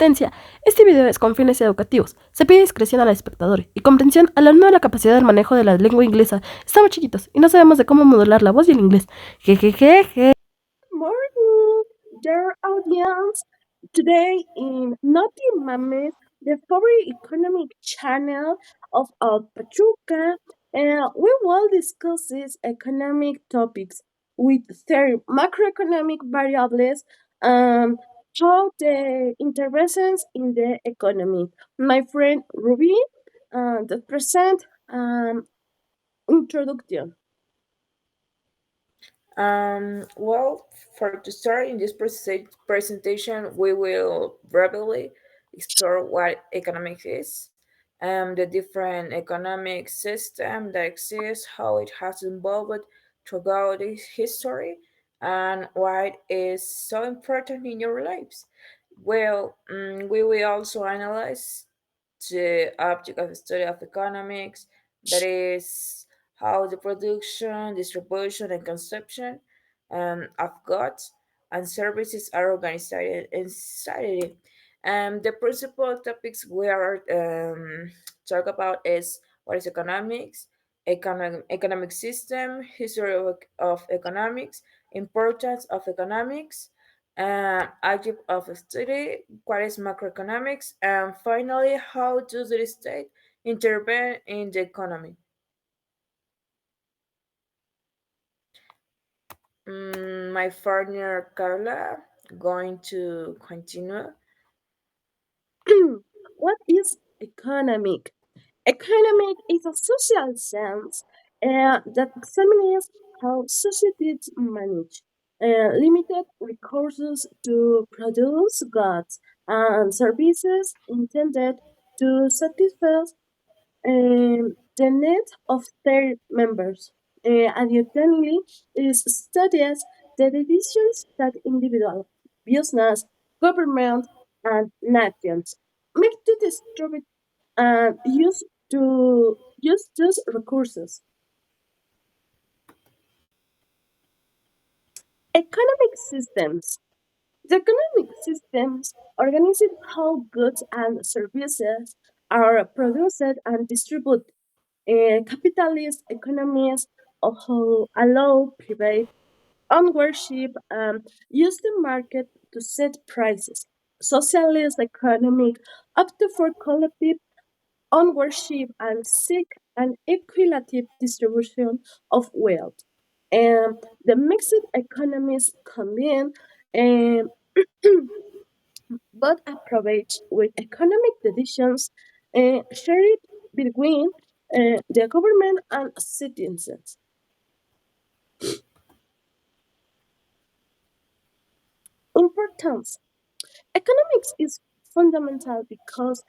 Advertencia. Este video es con fines educativos. Se pide discreción al espectador y comprensión al alumno de la capacidad del manejo de la lengua inglesa. Estamos chiquitos y no sabemos de cómo modular la voz y el inglés. Jejejeje. Morning, dear audience. Today in Naughty Mames, the favorite economic channel of Pachuca, we will discuss these economic topics with their macroeconomic variables and how the interventions in the economy. My friend Rubí, the present introduction. Well, for to start in this presentation, we will briefly explore what economics is, the different economic system that exists, how it has evolved throughout its history, and why it is so important in your lives. Well, we will also analyze the object of study of economics, that is how the production, distribution, and consumption of goods and services are organized in society. The principal topics we are talk about is what is economics, economic system, history of economics, importance of economics, object of study, what is macroeconomics, and finally, how does the state intervene in the economy. My partner Carla going to continue. What is economic? Economic is a social science that examines how societies manage limited resources to produce goods and services intended to satisfy the needs of their members. Additionally, it studies the decisions that individuals, business, government, and nations make to distribute and use those resources. Economic systems. The economic systems organize how goods and services are produced and distributed. Capitalist economies allow private ownership and use the market to set prices. Socialist economic opt for collective ownership and seek an equitable distribution of wealth. And the mixed economies combine um, both approach with economic decisions shared between the government and citizens. Importance. Economics is fundamental because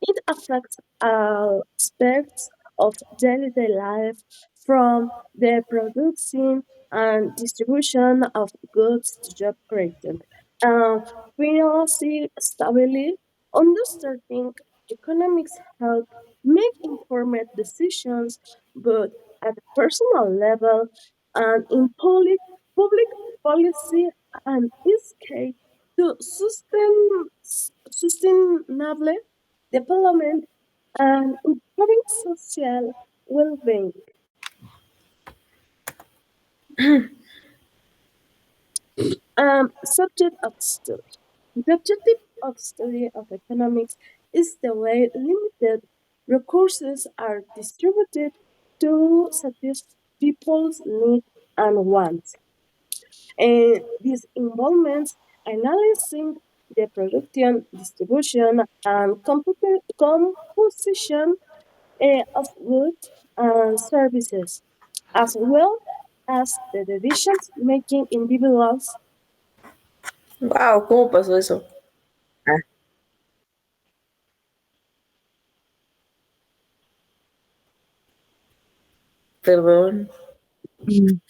it affects all aspects of daily life, from the production and distribution of goods to job creation. And financial stability, understanding economics help make informed decisions, both at the personal level and in public policy, and is key to sustainable development and improving social well-being. Subject of study. The objective of study of economics is the way limited resources are distributed to satisfy people's needs and wants. And this involves analyzing the production, distribution, and composition of goods and services, as well as the decisions making individuals. Wow, ¿cómo pasó eso? Ah, perdón. Mm,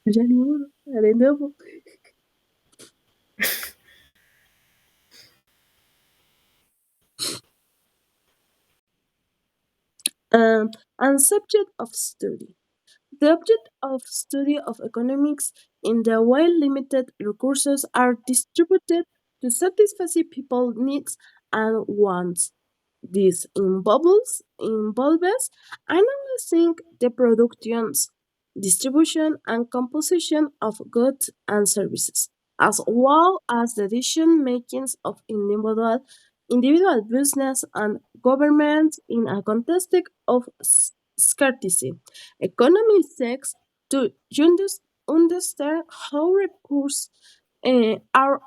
ya ni uno, de nuevo. And subject of study. The object of study of economics in the way limited resources are distributed to satisfy people's needs and wants. This involves analyzing the productions, distribution, and composition of goods and services, as well as the decision makings of individual business and governments in a context of scarcity. Economy seeks to understand how resources are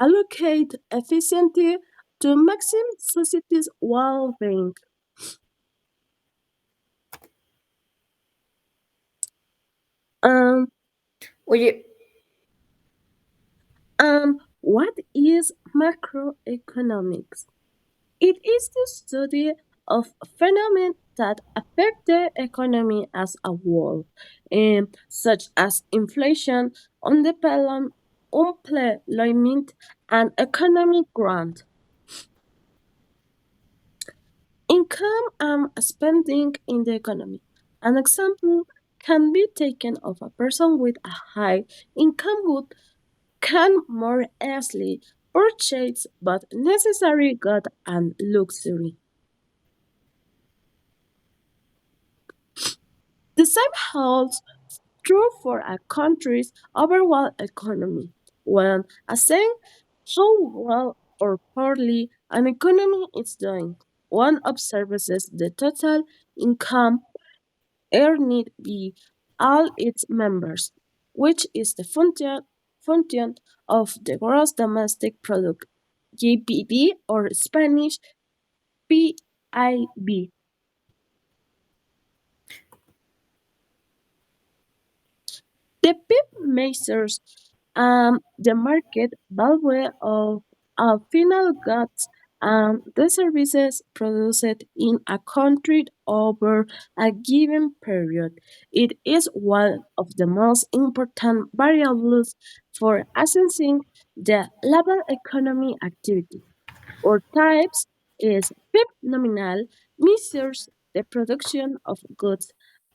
allocated efficiently to maximum society's well-being. Um, Well, you, what is macroeconomics? It is the study of phenomena that affect the economy as a whole, such as inflation, unemployment, and economic growth. Income and spending in the economy. An example can be taken of a person with a high income who can more easily purchase but necessary goods and luxury. The same holds true for a country's overall economy. When assessing how well or poorly an economy is doing, one observes the total income earned by all its members, which is the function of the gross domestic product, GDP or Spanish PIB. The PIB measures the market value of final goods and the services produced in a country over a given period. It is one of the most important variables for assessing the level economy activity. Or types is PIB nominal measures the production of goods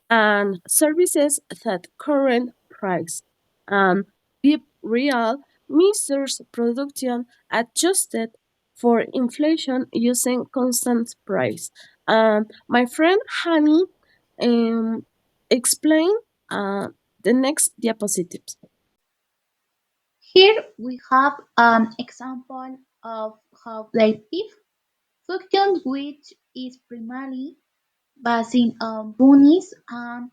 and services at current price. And BIP real measures production adjusted for inflation using constant price. My friend Hani um, explained uh, the next diapositives. Here we have an example of how the if function which is primarily based on bunnies and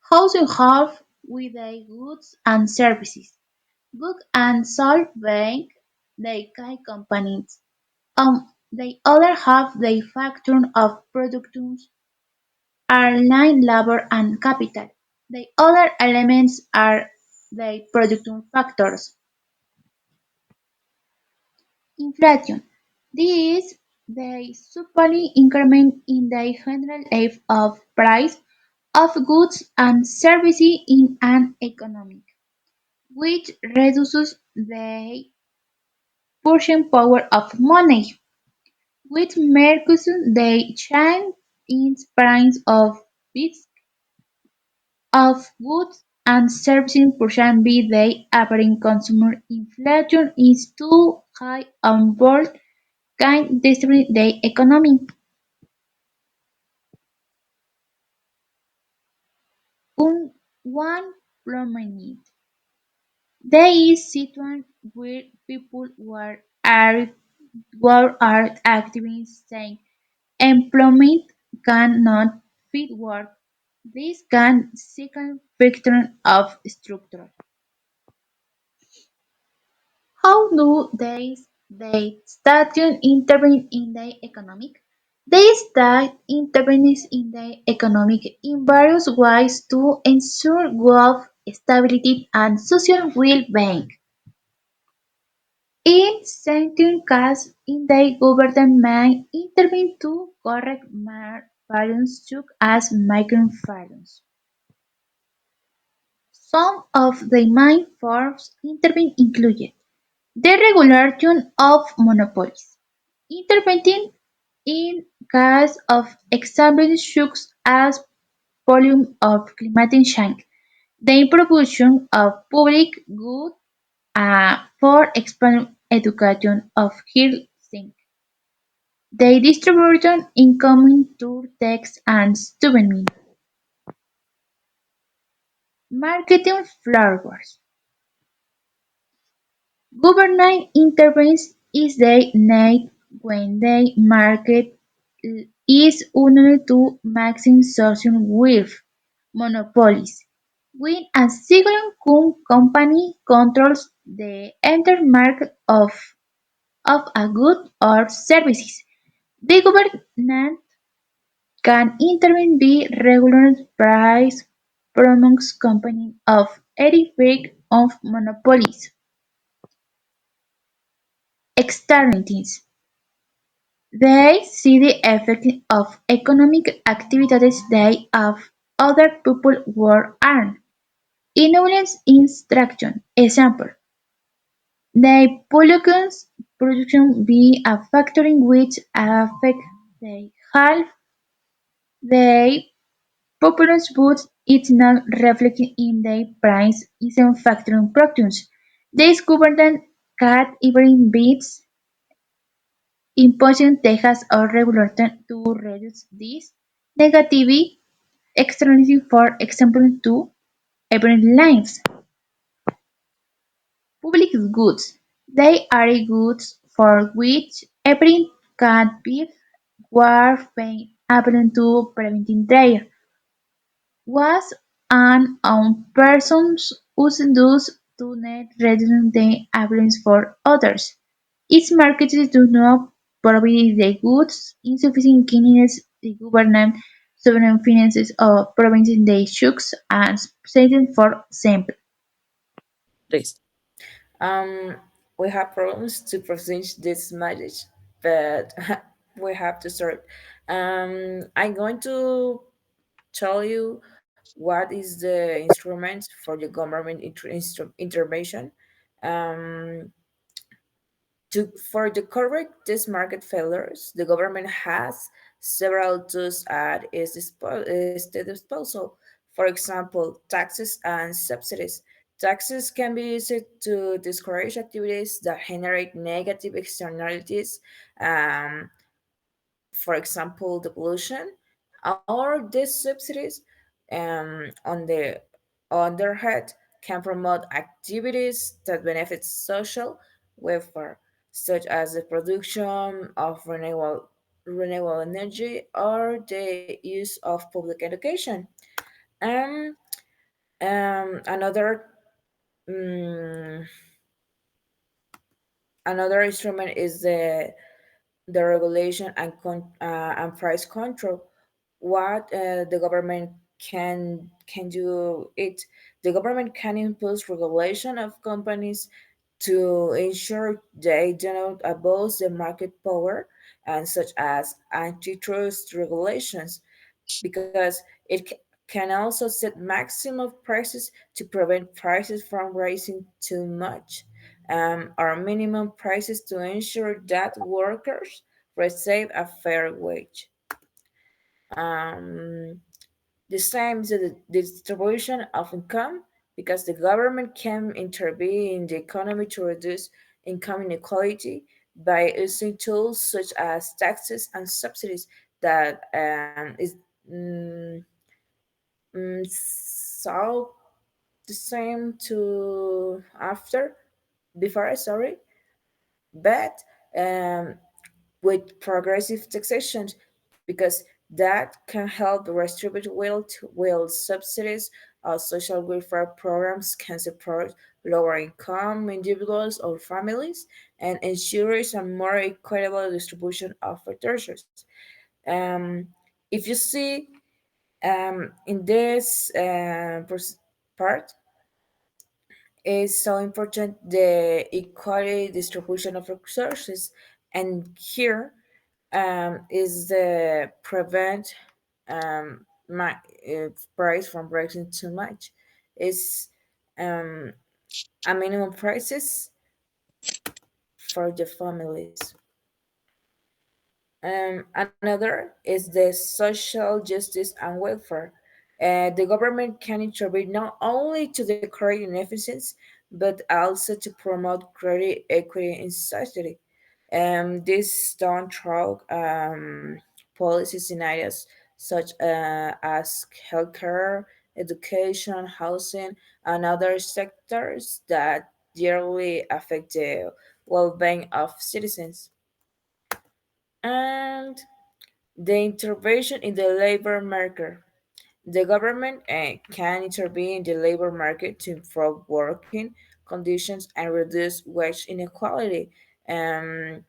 household with the goods and services. Book and sold bank they key companies. The other half the factor of productions are line labor and capital. The other elements are the production factors. Inflation: this is the subtly increment in the general rate of price of goods and services in an economy, which reduces the purchasing power of money, which makes the change in price goods and services purchased by the average consumer. Inflation is too high on board can destroy the economy. One prominent day is situation where people were actively saying employment cannot fit work. This can second factor of structure. How do the state intervene in the economic? The state intervenes in the economic in various ways to ensure wealth, stability, and social well-being. In certain cases, the government may intervene to correct malfunctions such as microfinance. Some of the main forms intervened included the regulation of monopolies, intervening in case of examples such as volume of climate change, the promotion of public good for education of health. They distribute incoming tour text and souvenirs. Marketing flowers. Government intervenes is they need when they market is unable to maximum social wealth monopolies. When a single company controls the entire market of a good or services, the government can intervene by regulating price promotes companies of any break of monopolies. Externalities. They see the effect of economic activities they have other people were earn. Influence instruction. Example. The production be a factor in which affect the health the populace but it's not reflected in the price is a factor in productions. This government can even beats imposing taxes or regulation to reduce this negative externality for example to everyday lives. Public goods. They are goods for which every can be worth paying appealing to preventing their was an on persons using those to net reducing the appearance for others. Its marketers do not provide the goods insufficient kindness the government sovereign finances or providing the shocks and setting for example. Listo. Um, we have problems to proceed this message, but we have to start. I'm going to tell you what is the instrument for the government intervention. Um, for the correct these market failures, the government has several tools at its disposal. For example, taxes and subsidies. Taxes can be used to discourage activities that generate negative externalities, um, for example, the pollution, or these subsidies, on the other hand, can promote activities that benefit social welfare, such as the production of renewable energy or the use of public education. Um, another um, another instrument is the regulation and price control. What the government can do it. The government can impose regulation of companies to ensure they do not abuse the market power, and such as antitrust regulations, because can also set maximum prices to prevent prices from rising too much, or minimum prices to ensure that workers receive a fair wage. Um, the same is the distribution of income, because the government can intervene in the economy to reduce income inequality by using tools such as taxes and subsidies that is mm, so the same to after before, sorry, but um, with progressive taxation, because that can help redistribute wealth, while subsidies or social welfare programs can support lower income individuals or families and ensures a more equitable distribution of resources. Um, if you see, in this part, is so important the equality distribution of resources, and here is the prevent my price from rising too much. Is um, a minimum prices for the families. Another is the social justice and welfare. The government can intervene not only to decrease inefficiency, but also to promote greater equity in society. This done through policies in areas such as healthcare, education, housing, and other sectors that directly affect the well-being of citizens. And the intervention in the labor market. The government can intervene in the labor market to improve working conditions and reduce wage inequality. Um,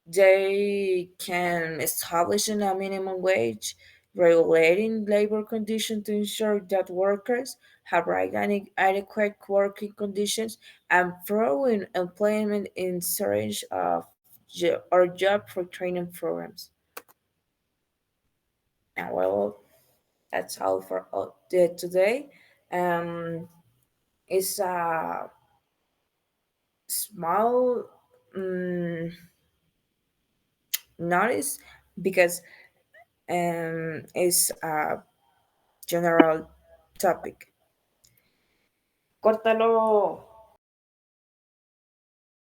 they can establish a minimum wage, regulating labor conditions to ensure that workers have adequate working conditions, and growing employment in search of or job for training programs. And well, that's all for today. Um, it's a small notice because it's a general topic. Córtalo.